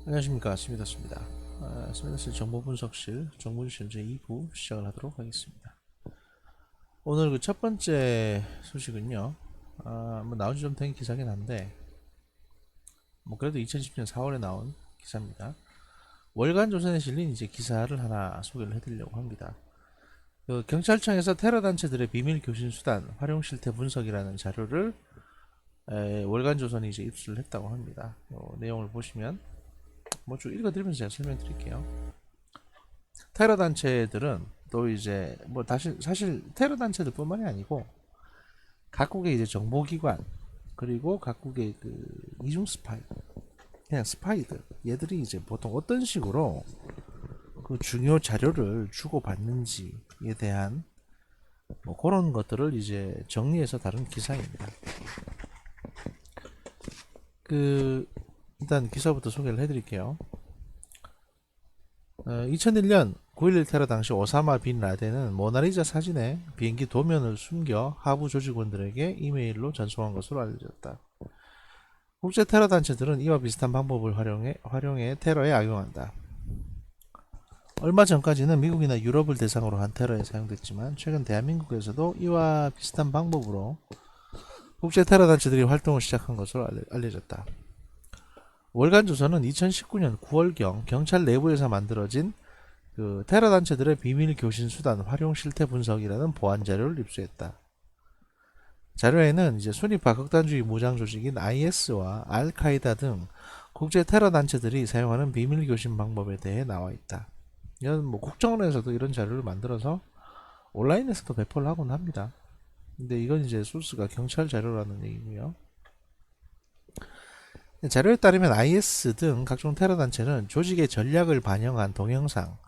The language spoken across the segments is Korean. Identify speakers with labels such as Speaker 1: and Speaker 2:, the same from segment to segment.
Speaker 1: 안녕하십니까, 스미더스입니다. 스미더스 정보분석실 정보주실 제2부 시작을 하도록 하겠습니다. 오늘 그 첫 번째 소식은요, 뭐 나온 지 좀 된 기사긴 한데, 뭐 그래도 2010년 4월에 나온 기사입니다. 월간 조선에 실린 이제 기사를 하나 소개를 해드리려고 합니다. 그 경찰청에서 테러 단체들의 비밀 교신 수단 활용 실태 분석이라는 자료를 월간 조선이 이제 입수를 했다고 합니다. 내용을 보시면 뭐 쭉 읽어드리면서 제가 설명드릴게요. 테러 단체들은 또 이제 뭐 다시 사실 테러 단체들뿐만이 아니고 각국의 이제 정보기관 그리고 각국의 그 이중 스파이 그냥 스파이들 얘들이 이제 보통 어떤 식으로 그 중요 자료를 주고받는지에 대한 뭐 그런 것들을 이제 정리해서 다룬 기사입니다. 그 일단 기사부터 소개를 해드릴게요. 2001년 9.11 테러 당시 오사마 빈 라덴은 모나리자 사진에 비행기 도면을 숨겨 하부 조직원들에게 이메일로 전송한 것으로 알려졌다. 국제 테러 단체들은 이와 비슷한 방법을 활용해 테러에 악용한다. 얼마 전까지는 미국이나 유럽을 대상으로 한 테러에 사용됐지만 최근 대한민국에서도 이와 비슷한 방법으로 국제 테러 단체들이 활동을 시작한 것으로 알려졌다. 월간조선은 2019년 9월경 경찰 내부에서 만들어진 그 테러 단체들의 비밀 교신 수단 활용 실태 분석이라는 보안 자료를 입수했다. 자료에는 이제 순위파 극단주의 무장 조직인 IS와 알카이다 등 국제 테러 단체들이 사용하는 비밀 교신 방법에 대해 나와 있다. 이건 뭐 국정원에서도 이런 자료를 만들어서 온라인에서도 배포를 하곤 합니다. 근데 이건 이제 소스가 경찰 자료라는 얘기고요. 자료에 따르면 IS 등 각종 테러 단체는 조직의 전략을 반영한 동영상,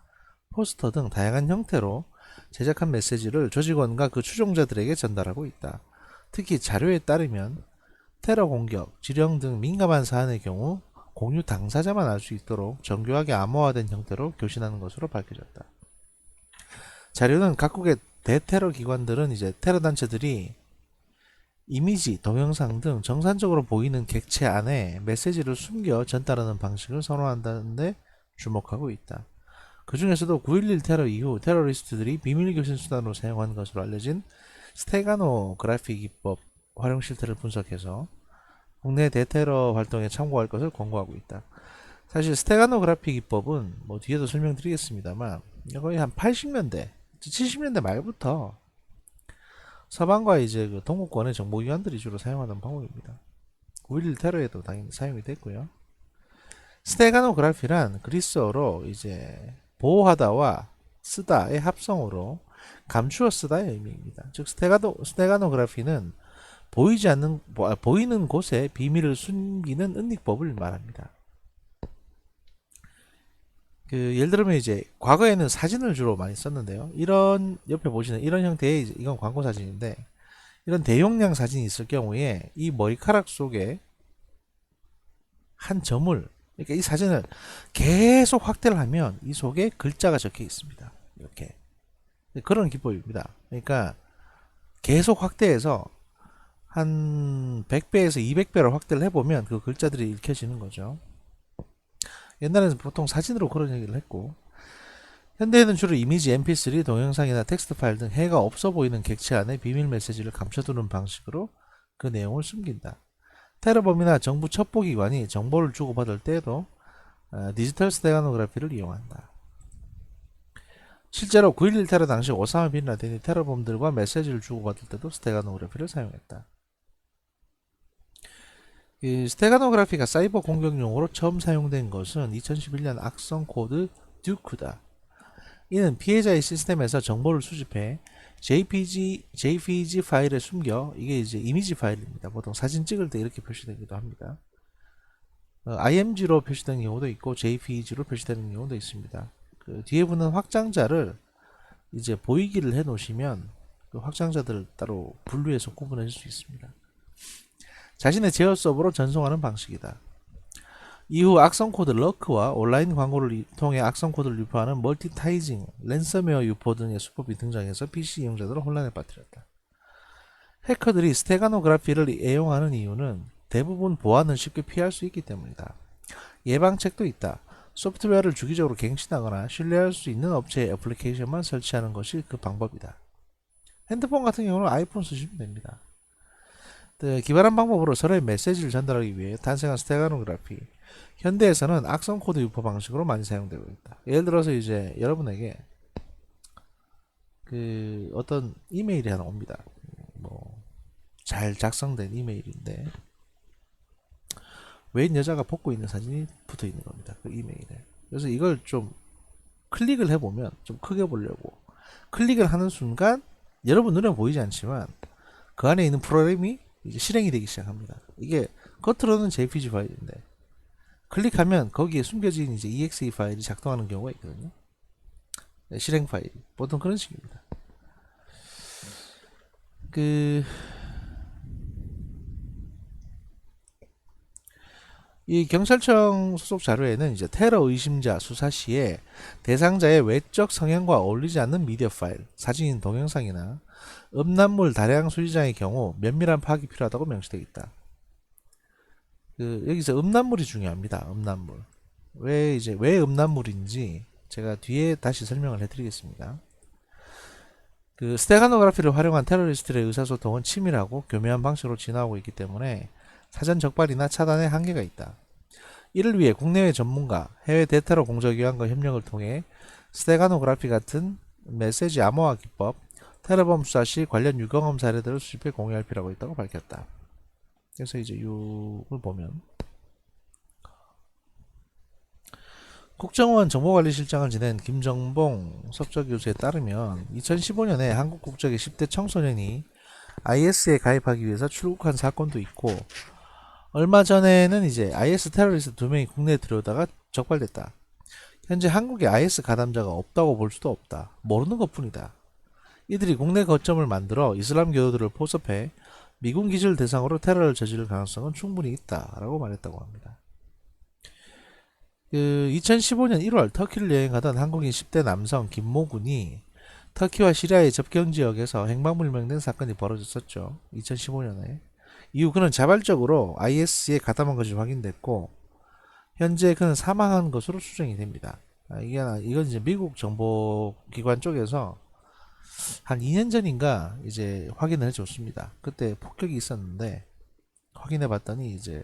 Speaker 1: 포스터 등 다양한 형태로 제작한 메시지를 조직원과 그 추종자들에게 전달하고 있다. 특히 자료에 따르면 테러 공격, 지령 등 민감한 사안의 경우 공유 당사자만 알 수 있도록 정교하게 암호화된 형태로 교신하는 것으로 밝혀졌다. 자료는 각국의 대테러 기관들은 이제 테러 단체들이 이미지, 동영상 등 정상적으로 보이는 객체 안에 메시지를 숨겨 전달하는 방식을 선호한다는데 주목하고 있다. 그 중에서도 9.11 테러 이후 테러리스트들이 비밀 교신 수단으로 사용한 것으로 알려진 스테가노그래피 기법 활용 실태를 분석해서 국내 대테러 활동에 참고할 것을 권고하고 있다. 사실 스테가노그래피 기법은 뭐 뒤에도 설명드리겠습니다만 거의 한 80년대, 70년대 말부터 서방과 이제 그 동구권의 정보기관들이 주로 사용하던 방법입니다. 9.11 테러에도 당연히 사용이 됐고요. 스테가노그래피란 그리스어로 이제 보호하다와 쓰다의 합성어로 감추어 쓰다의 의미입니다. 즉 스테가노그래피는 보이는 곳에 비밀을 숨기는 은닉법을 말합니다. 그 예를 들면 이제 과거에는 사진을 주로 많이 썼는데요. 이런 옆에 보시는 이런 형태의 이건 광고 사진인데 이런 대용량 사진이 있을 경우에 이 머리카락 속에 한 점을 그러니까 이 사진을 계속 확대를 하면 이 속에 글자가 적혀 있습니다. 이렇게 그런 기법입니다. 그러니까 계속 확대해서 한 100배에서 200배를 확대를 해보면 그 글자들이 읽혀지는 거죠. 옛날에는 보통 사진으로 그런 얘기를 했고 현대에는 주로 이미지, mp3, 동영상이나 텍스트 파일 등 해가 없어 보이는 객체 안에 비밀 메시지를 감춰두는 방식으로 그 내용을 숨긴다. 테러범이나 정부 첩보기관이 정보를 주고받을 때에도 디지털 스테가노그래피를 이용한다. 실제로 9.11 테러 당시 오사마 빈 라덴이 테러범들과 메시지를 주고받을 때도 스테가노그래피를 사용했다. 이 스테가노그래피가 사이버 공격용으로 처음 사용된 것은 2011년 악성 코드 듀크다. 이는 피해자의 시스템에서 정보를 수집해 JPG 파일에 숨겨 이게 이제 이미지 파일입니다. 보통 사진 찍을 때 이렇게 표시되기도 합니다. IMG로 표시되는 경우도 있고 JPG로 표시되는 경우도 있습니다. 그 뒤에 붙는 확장자를 이제 보이기를 해 놓으시면 그 확장자들을 따로 분류해서 구분해 줄 수 있습니다. 자신의 제어 서버로 전송하는 방식이다. 이후 악성 코드 러크와 온라인 광고를 통해 악성 코드를 유포하는 멀티타이징, 랜섬웨어 유포 등의 수법이 등장해서 PC 이용자들을 혼란에 빠뜨렸다. 해커들이 스테가노그래피를 애용하는 이유는 대부분 보안을 쉽게 피할 수 있기 때문이다. 예방책도 있다. 소프트웨어를 주기적으로 갱신하거나 신뢰할 수 있는 업체의 애플리케이션만 설치하는 것이 그 방법이다. 핸드폰 같은 경우는 아이폰 쓰시면 됩니다. 기발한 방법으로 서로의 메시지를 전달하기 위해 탄생한 스테가노그래피. 현대에서는 악성 코드 유포 방식으로 많이 사용되고 있다. 예를 들어서 이제 여러분에게 어떤 이메일이 하나 옵니다. 잘 작성된 이메일인데 웬 여자가 벗고 있는 사진이 붙어 있는 겁니다. 그 이메일에. 그래서 이걸 좀 클릭을 해보면 좀 크게 보려고 클릭을 하는 순간 여러분 눈에 보이지 않지만 그 안에 있는 프로그램이 이제 실행이 되기 시작합니다. 이게 겉으로는 JPG 파일인데 클릭하면 거기에 숨겨진 이제 exe 파일이 작동하는 경우가 있거든요. 실행 파일 보통 그런 식입니다. 이 경찰청 소속 자료에는 이제 테러 의심자 수사 시에 대상자의 외적 성향과 어울리지 않는 미디어 파일, 사진, 동영상이나 음란물 다량 소지자의 경우 면밀한 파악이 필요하다고 명시되어 있다. 여기서 음란물이 중요합니다. 음란물. 왜 음란물인지 제가 뒤에 다시 설명을 해드리겠습니다. 스테가노그래피를 활용한 테러리스트들의 의사소통은 치밀하고 교묘한 방식으로 진화하고 있기 때문에 사전 적발이나 차단에 한계가 있다. 이를 위해 국내외 전문가, 해외 대테러 공조기관과 협력을 통해 스테가노그래피 같은 메시지 암호화 기법, 테러범 수사 시 관련 유경험 사례들을 수집해 공유할 필요가 있다고 밝혔다. 그래서 이제 이걸 보면 국정원 정보관리실장을 지낸 김정봉 석좌교수에 따르면 2015년에 한국 국적의 10대 청소년이 IS에 가입하기 위해서 출국한 사건도 있고 얼마 전에는 이제 IS 테러리스트 2명이 국내에 들어오다가 적발됐다. 현재 한국에 IS 가담자가 없다고 볼 수도 없다. 모르는 것뿐이다. 이들이 국내 거점을 만들어 이슬람 교도들을 포섭해 미군 기지를 대상으로 테러를 저지를 가능성은 충분히 있다라고 말했다고 합니다. 2015년 1월 터키를 여행하던 한국인 10대 남성 김모군이 터키와 시리아의 접경 지역에서 행방불명된 사건이 벌어졌었죠. 2015년에. 이후 그는 자발적으로 IS에 가담한 것이 확인됐고 현재 그는 사망한 것으로 추정이 됩니다. 이건 이제 미국 정보기관 쪽에서 한 2년 전인가 이제 확인을 해줬습니다. 그때 폭격이 있었는데 확인해 봤더니 이제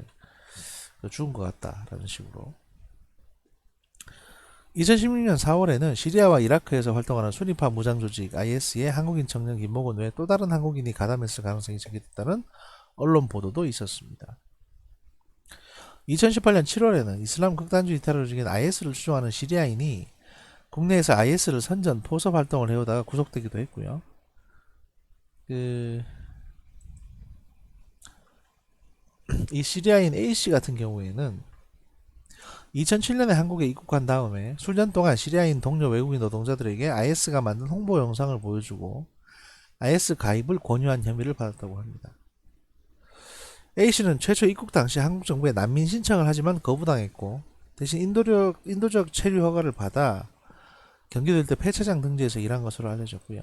Speaker 1: 죽은 것 같다라는 식으로. 2016년 4월에는 시리아와 이라크에서 활동하는 순위파 무장조직 IS의 한국인 청년 김모군 외에 또 다른 한국인이 가담했을 가능성이 제기됐다는 언론 보도도 있었습니다. 2018년 7월에는 이슬람 극단주의 테러를 중인 IS를 추종하는 시리아인이 국내에서 IS를 선전 포섭 활동을 해오다가 구속되기도 했고요. 이 시리아인 A씨 같은 경우에는 2007년에 한국에 입국한 다음에 수년 동안 시리아인 동료 외국인 노동자들에게 IS가 만든 홍보 영상을 보여주고 IS 가입을 권유한 혐의를 받았다고 합니다. A씨는 최초 입국 당시 한국 정부에 난민 신청을 하지만 거부당했고 대신 인도적 체류 허가를 받아 경기도 일대 폐차장 등지에서 일한 것으로 알려졌고요.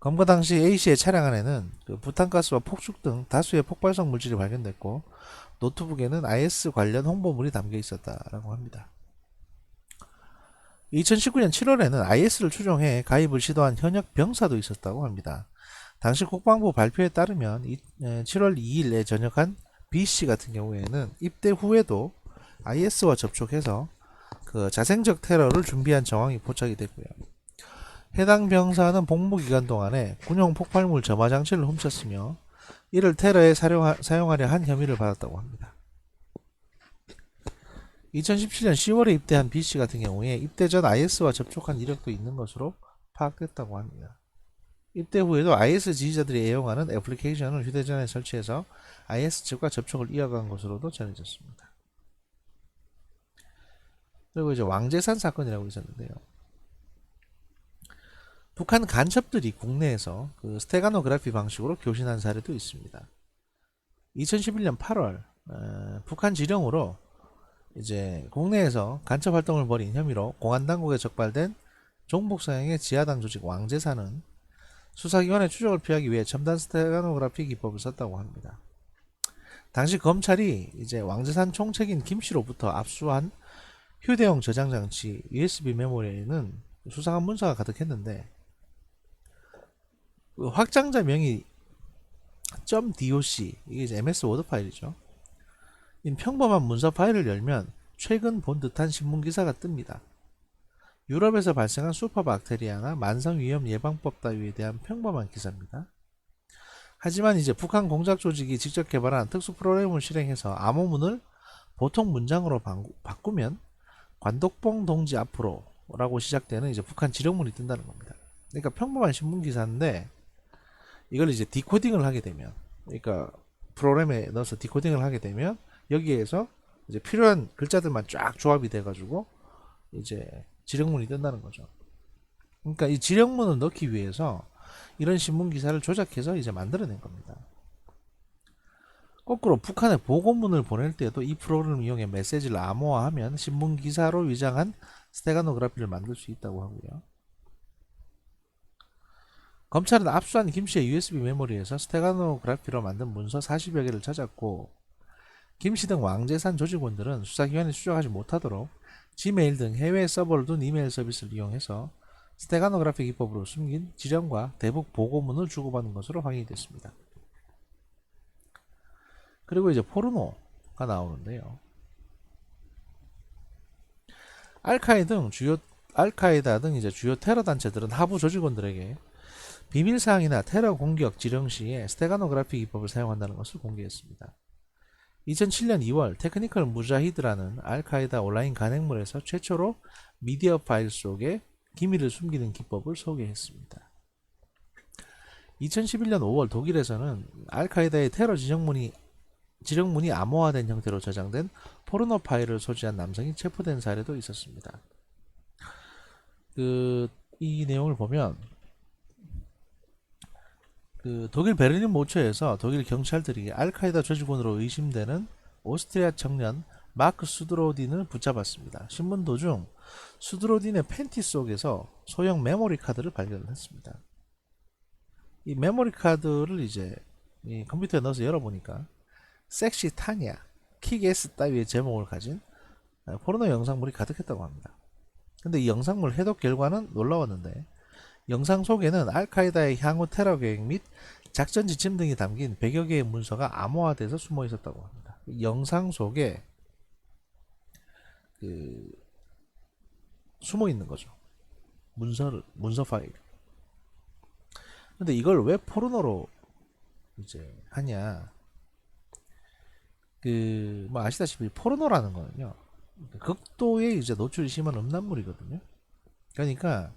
Speaker 1: 검거 당시 A씨의 차량 안에는 부탄가스와 폭죽 등 다수의 폭발성 물질이 발견됐고 노트북에는 IS 관련 홍보물이 담겨 있었다라고 합니다. 2019년 7월에는 IS를 추종해 가입을 시도한 현역 병사도 있었다고 합니다. 당시 국방부 발표에 따르면 7월 2일에 전역한 B씨 같은 경우에는 입대 후에도 IS와 접촉해서 자생적 테러를 준비한 정황이 포착이 됐고요. 해당 병사는 복무기간 동안에 군용 폭발물 점화 장치를 훔쳤으며 이를 테러에 사용하려 한 혐의를 받았다고 합니다. 2017년 10월에 입대한 B씨 같은 경우에 입대 전 IS와 접촉한 이력도 있는 것으로 파악됐다고 합니다. 입대 후에도 IS 지지자들이 애용하는 애플리케이션을 휴대전화에 설치해서 IS 측과 접촉을 이어간 것으로도 전해졌습니다. 그리고 이제 왕재산 사건이라고 있었는데요. 북한 간첩들이 국내에서 스테가노그래피 방식으로 교신한 사례도 있습니다. 2011년 8월 북한 지령으로 이제 국내에서 간첩 활동을 벌인 혐의로 공안당국에 적발된 종북성향의 지하당 조직 왕재산은 수사기관의 추적을 피하기 위해 첨단 스테가노그래피 기법을 썼다고 합니다. 당시 검찰이 이제 왕재산 총책인 김씨로부터 압수한 휴대용 저장 장치 USB 메모리에는 수상한 문서가 가득했는데 그 확장자 명의 .doc 이게 이제 MS 워드 파일이죠. 이 평범한 문서 파일을 열면 최근 본 듯한 신문 기사가 뜹니다. 유럽에서 발생한 슈퍼박테리아나 만성위험 예방법 따위에 대한 평범한 기사입니다. 하지만 이제 북한 공작 조직이 직접 개발한 특수 프로그램을 실행해서 암호문을 보통 문장으로 바꾸면 관독봉 동지 앞으로 라고 시작되는 이제 북한 지령문이 뜬다는 겁니다. 그러니까 평범한 신문 기사인데 이걸 이제 디코딩을 하게 되면, 그러니까 프로그램에 넣어서 디코딩을 하게 되면 여기에서 이제 필요한 글자들만 쫙 조합이 돼가지고 이제 지령문이 뜬다는 거죠. 그러니까 이 지령문을 넣기 위해서 이런 신문 기사를 조작해서 이제 만들어낸 겁니다. 거꾸로 북한에 보고문을 보낼 때도 이 프로그램을 이용해 메시지를 암호화하면 신문 기사로 위장한 스테가노그래피를 만들 수 있다고 하고요. 검찰은 압수한 김씨의 USB 메모리에서 스테가노그래피로 만든 문서 40여 개를 찾았고, 김씨 등 왕재산 조직원들은 수사기관에 추적하지 못하도록 지메일 등 해외 서버를 둔 이메일 서비스를 이용해서 스테가노그래피 기법으로 숨긴 지령과 대북 보고문을 주고받은 것으로 확인이 됐습니다. 그리고 이제 포르노가 나오는데요. 알카에다 등 이제 주요 테러 단체들은 하부 조직원들에게 비밀사항이나 테러 공격 지령 시에 스테가노그래피 기법을 사용한다는 것을 공개했습니다. 2007년 2월 테크니컬 무자히드라는 알카에다 온라인 간행물에서 최초로 미디어 파일 속에 기밀을 숨기는 기법을 소개했습니다. 2011년 5월 독일에서는 알카에다의 테러 지령문이 암호화된 형태로 저장된 포르노 파일을 소지한 남성이 체포된 사례도 있었습니다. 이 내용을 보면 독일 베를린 모처에서 독일 경찰들이 알카에다 조직원으로 의심되는 오스트리아 청년 마크 수드로딘을 붙잡았습니다. 신문 도중 수드로딘의 팬티 속에서 소형 메모리 카드를 발견했습니다. 이 메모리 카드를 이제 이 컴퓨터에 넣어서 열어보니까 섹시 타냐, 킥에스 따위의 제목을 가진 포르노 영상물이 가득했다고 합니다. 근데 이 영상물 해독 결과는 놀라웠는데, 영상 속에는 알카에다의 향후 테러 계획 및 작전 지침 등이 담긴 100여 개의 문서가 암호화돼서 숨어 있었다고 합니다. 영상 속에 숨어 있는 거죠. 문서 파일. 근데 이걸 왜 포르노로 이제 하냐? 뭐 아시다시피 포르노라는 거는요, 극도의 이제 노출이 심한 음란물이거든요. 그러니까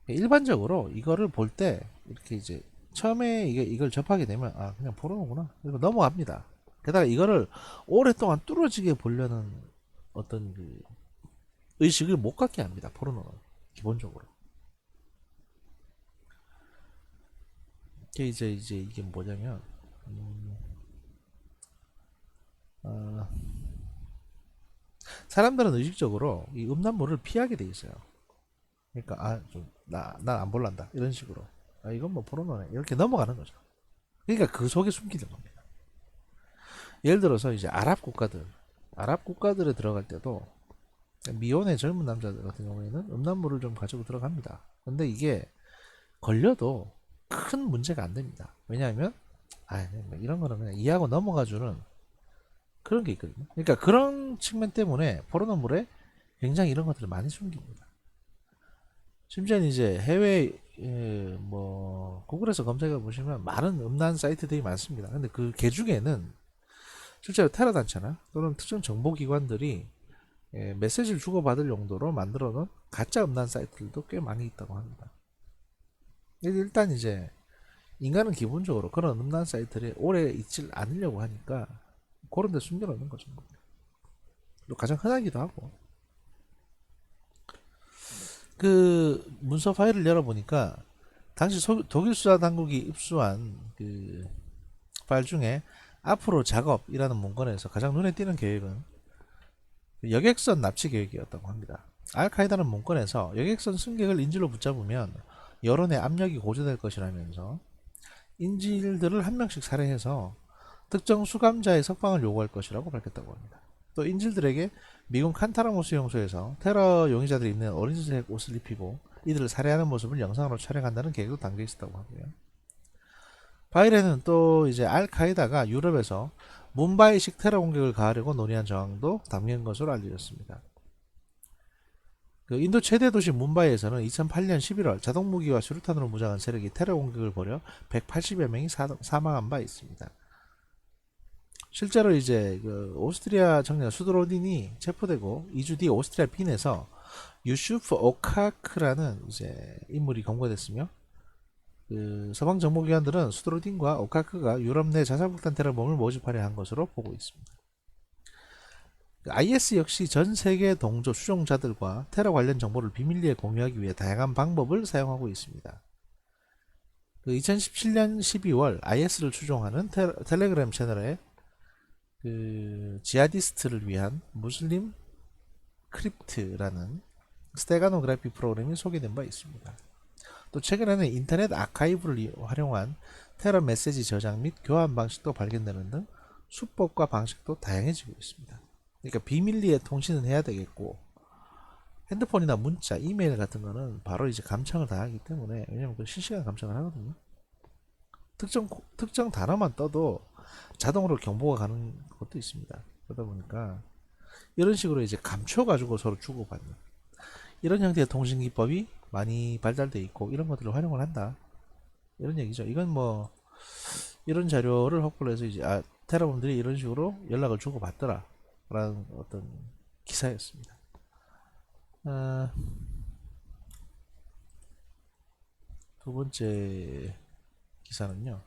Speaker 1: 일반적으로 이거를 볼 때 이렇게 이제 처음에 이걸 접하게 되면 그냥 포르노구나 이거 넘어갑니다. 게다가 이거를 오랫동안 뚫어지게 보려는 어떤 의식을 못 갖게 합니다. 포르노는 기본적으로. 이게 뭐냐면 사람들은 의식적으로 이 음란물을 피하게 돼 있어요. 그러니까 난 안 볼란다 이런 식으로, 이건 뭐 포르노네 이렇게 넘어가는 거죠. 그러니까 그 속에 숨기는 겁니다. 예를 들어서 이제 아랍 국가들에 들어갈 때도 미혼의 젊은 남자들 같은 경우에는 음란물을 좀 가지고 들어갑니다. 근데 이게 걸려도 큰 문제가 안 됩니다. 왜냐하면 이런 거는 그냥 이해하고 넘어가주는 그런 게 있거든요. 그러니까 그런 측면 때문에 포르노물에 굉장히 이런 것들을 많이 숨깁니다. 심지어 이제 해외 구글에서 검색해 보시면 많은 음란 사이트들이 많습니다. 근데 그 중에는 실제로 테러 단체나 또는 특정 정보기관들이 메시지를 주고받을 용도로 만들어 놓은 가짜 음란 사이트들도 꽤 많이 있다고 합니다. 일단 이제 인간은 기본적으로 그런 음란 사이트를 오래 있질 않으려고 하니까 그런 데 숨겨 놓는 거죠. 가장 흔하기도 하고. 문서 파일을 열어보니까 당시 독일 수사 당국이 입수한 파일 중에 앞으로 작업이라는 문건에서 가장 눈에 띄는 계획은 여객선 납치 계획이었다고 합니다. 알카에다는 문건에서 여객선 승객을 인질로 붙잡으면 여론의 압력이 고조될 것이라면서 인질들을 한 명씩 살해해서 특정 수감자의 석방을 요구할 것이라고 밝혔다고 합니다. 또 인질들에게 미군 칸타라모스 용소에서 테러 용의자들이 입는 오렌지색 옷을 입히고 이들을 살해하는 모습을 영상으로 촬영한다는 계획도 담겨 있었다고 하고요. 바이렌은 또 이제 알카에다가 유럽에서 뭄바이식 테러 공격을 가하려고 논의한 정황도 담긴 것으로 알려졌습니다. 그 인도 최대 도시 뭄바이에서는 2008년 11월 자동무기와 수류탄으로 무장한 세력이 테러 공격을 벌여 180여 명이 사망한 바 있습니다. 실제로 이제 그 오스트리아 청년 수드로딘이 체포되고 2주 뒤 오스트리아 빈에서 유슈프 오카크라는 이제 인물이 검거됐으며 그 서방 정보기관들은 수드로딘과 오카크가 유럽 내 자살폭탄 테러범을 모집하려 한 것으로 보고 있습니다. IS 역시 전 세계 동조 추종자들과 테러 관련 정보를 비밀리에 공유하기 위해 다양한 방법을 사용하고 있습니다. 그 2017년 12월 IS를 추종하는 텔레그램 채널에 그 지하디스트를 위한 무슬림 크립트라는 스테가노그래피 프로그램이 소개된 바 있습니다. 또 최근에는 인터넷 아카이브를 활용한 테러 메시지 저장 및 교환 방식도 발견되는 등 수법과 방식도 다양해지고 있습니다. 그러니까 비밀리에 통신은 해야 되겠고 핸드폰이나 문자, 이메일 같은 거는 바로 이제 감청을 다 하기 때문에 왜냐면 그 실시간 감청을 하거든요. 특정 단어만 떠도 자동으로 경보가 가는 것도 있습니다. 그러다 보니까 이런 식으로 이제 감춰가지고 서로 주고받는 이런 형태의 통신 기법이 많이 발달되어 있고 이런 것들을 활용을 한다. 이런 얘기죠. 이건 뭐 이런 자료를 확보를 해서 이제 테러범들이 이런 식으로 연락을 주고받더라 라는 어떤 기사였습니다. 두 번째 기사는요.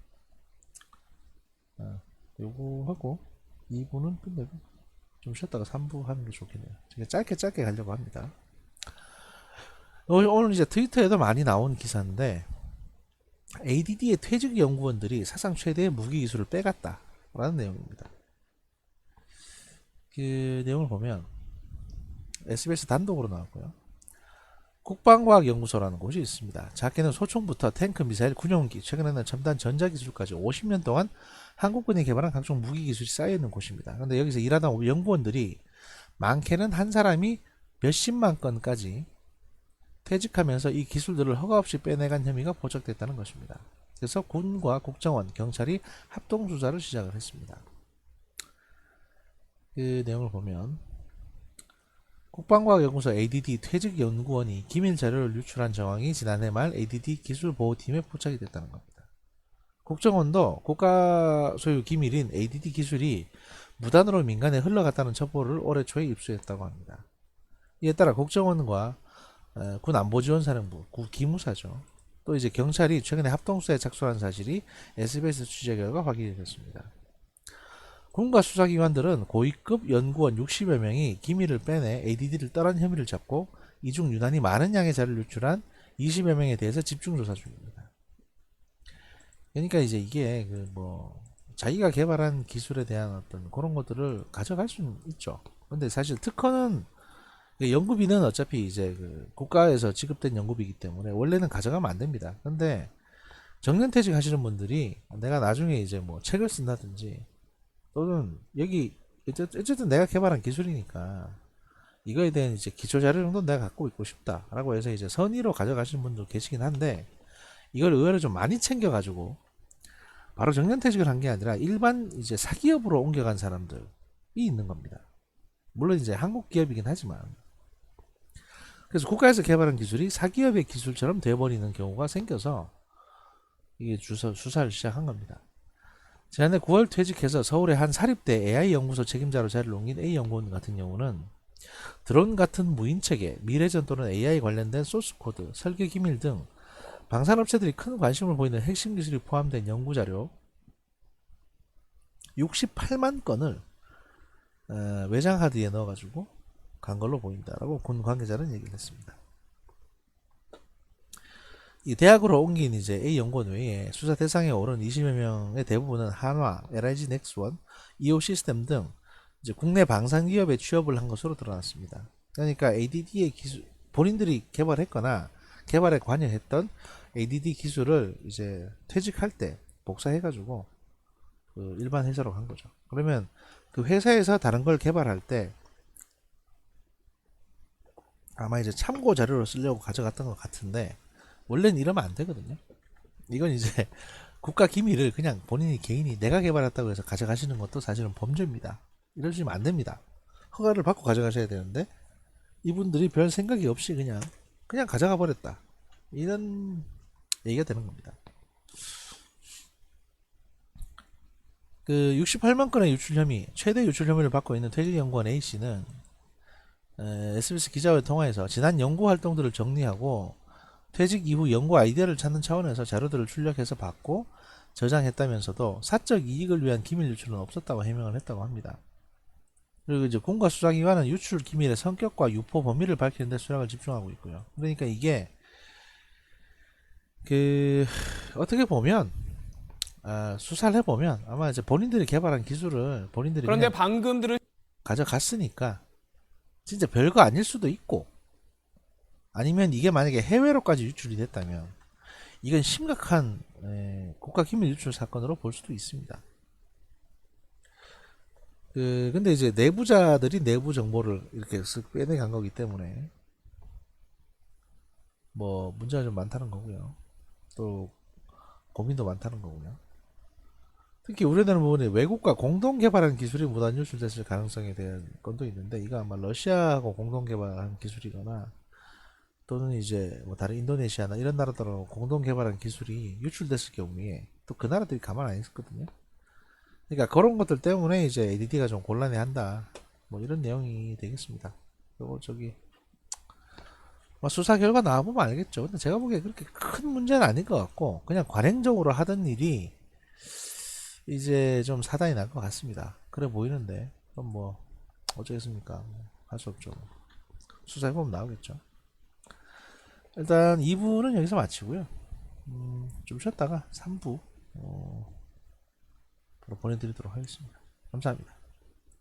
Speaker 1: 요거 하고 2부는 끝내고 좀 쉬었다가 3부 하는 게 좋겠네요. 제가 짧게 가려고 합니다. 오늘 이제 트위터에도 많이 나온 기사인데 ADD의 퇴직 연구원들이 사상 최대의 무기 기술을 빼갔다 라는 내용입니다. 그 내용을 보면 SBS 단독으로 나왔고요. 국방과학연구소라는 곳이 있습니다. 작게는 소총부터 탱크, 미사일, 군용기, 최근에는 첨단 전자기술까지 50년 동안 한국군이 개발한 각종 무기기술이 쌓여있는 곳입니다. 그런데 여기서 일하다 연구원들이 많게는 한 사람이 몇십만 건까지 퇴직하면서 이 기술들을 허가 없이 빼내간 혐의가 포착됐다는 것입니다. 그래서 군과 국정원, 경찰이 합동수사를 시작을 했습니다. 그 내용을 보면 국방과학연구소 ADD 퇴직연구원이 기밀 자료를 유출한 정황이 지난해 말 ADD 기술보호팀에 포착이 됐다는 겁니다. 국정원도 국가 소유 기밀인 ADD 기술이 무단으로 민간에 흘러갔다는 첩보를 올해 초에 입수했다고 합니다. 이에 따라 국정원과 군 안보지원사령부, 구 기무사죠. 또 이제 경찰이 최근에 합동수사에 착수한 사실이 SBS 취재 결과 확인이 됐습니다. 군과 수사기관들은 고위급 연구원 60여 명이 기밀을 빼내 ADD를 떠난 혐의를 잡고 이 중 유난히 많은 양의 자료를 유출한 20여 명에 대해서 집중조사 중입니다. 그러니까 이제 이게 그 뭐 자기가 개발한 기술에 대한 어떤 그런 것들을 가져갈 수는 있죠. 근데 사실 특허는 연구비는 어차피 이제 그 국가에서 지급된 연구비이기 때문에 원래는 가져가면 안 됩니다. 근데 정년퇴직 하시는 분들이 내가 나중에 이제 뭐 책을 쓴다든지 또는 여기 어쨌든 내가 개발한 기술이니까 이거에 대한 이제 기초 자료 정도 내가 갖고 있고 싶다라고 해서 이제 선의로 가져가시는 분도 계시긴 한데 이걸 의외로 좀 많이 챙겨가지고 바로 정년퇴직을 한 게 아니라 일반 이제 사기업으로 옮겨간 사람들이 있는 겁니다. 물론 이제 한국 기업이긴 하지만 그래서 국가에서 개발한 기술이 사기업의 기술처럼 돼버리는 경우가 생겨서 이게 수사를 시작한 겁니다. 지난해 9월 퇴직해서 서울의 한 사립대 AI 연구소 책임자로 자리를 옮긴 A 연구원 같은 경우는 드론 같은 무인체계, 미래전 또는 AI 관련된 소스코드, 설계 기밀 등 방산업체들이 큰 관심을 보이는 핵심 기술이 포함된 연구자료 68만 건을 외장 하드에 넣어가지고 간 걸로 보인다라고 군 관계자는 얘기를 했습니다. 이 대학으로 옮긴 이제 A 연구원 외에 수사 대상에 오른 20여 명의 대부분은 한화, LIG 넥스원, EO 시스템 등 이제 국내 방산 기업에 취업을 한 것으로 드러났습니다. 그러니까 ADD의 기술 본인들이 개발했거나 개발에 관여했던 ADD 기술을 이제 퇴직할 때 복사해가지고 그 일반 회사로 간 거죠. 그러면 그 회사에서 다른 걸 개발할 때 아마 이제 참고 자료로 쓰려고 가져갔던 것 같은데 원래는 이러면 안 되거든요. 이건 이제 국가 기밀을 그냥 본인이 개인이 내가 개발했다고 해서 가져가시는 것도 사실은 범죄입니다. 이러시면 안 됩니다. 허가를 받고 가져가셔야 되는데 이분들이 별 생각이 없이 그냥 가져가 버렸다. 이런 얘기가 되는 겁니다. 그 68만 건의 유출 혐의, 최대 유출 혐의를 받고 있는 퇴직연구원 A씨는 SBS 기자와의 통화에서 지난 연구 활동들을 정리하고 퇴직 이후 연구 아이디어를 찾는 차원에서 자료들을 출력해서 받고 저장했다면서도 사적 이익을 위한 기밀 유출은 없었다고 해명을 했다고 합니다. 그리고 이제 군과 수사기관은 유출 기밀의 성격과 유포 범위를 밝히는 데 수락을 집중하고 있고요. 그러니까 이게 그 어떻게 보면 수사를 해보면 아마 이제 본인들이 개발한 기술을 본인들이
Speaker 2: 그런데
Speaker 1: 그냥
Speaker 2: 방금 들은
Speaker 1: 가져갔으니까 진짜 별거 아닐 수도 있고 아니면 이게 만약에 해외로까지 유출이 됐다면 이건 심각한 국가 기밀 유출 사건으로 볼 수도 있습니다. 근데 이제 내부자들이 내부 정보를 이렇게 쓱 빼내간 거기 때문에 뭐 문제가 좀 많다는 거고요. 또 고민도 많다는 거고요. 특히 우려되는 부분이 외국과 공동 개발한 기술이 무단 유출됐을 가능성에 대한 건도 있는데 이거 아마 러시아하고 공동 개발한 기술이거나 또는 이제 뭐 다른 인도네시아나 이런 나라들하고 공동 개발한 기술이 유출됐을 경우에 또 그 나라들이 가만 안 있었거든요. 그러니까 그런 것들 때문에 이제 ADD가 좀 곤란해한다. 뭐 이런 내용이 되겠습니다. 그리고 저기 뭐 수사 결과 나와보면 알겠죠. 근데 제가 보기에 그렇게 큰 문제는 아닌 것 같고 그냥 관행적으로 하던 일이 이제 좀 사단이 날 것 같습니다. 그래 보이는데 그럼 뭐 어쩌겠습니까? 할 수 없죠. 수사해보면 나오겠죠. 일단 2부는 여기서 마치고요. 좀 쉬었다가 3부 바로 보내드리도록 하겠습니다. 감사합니다.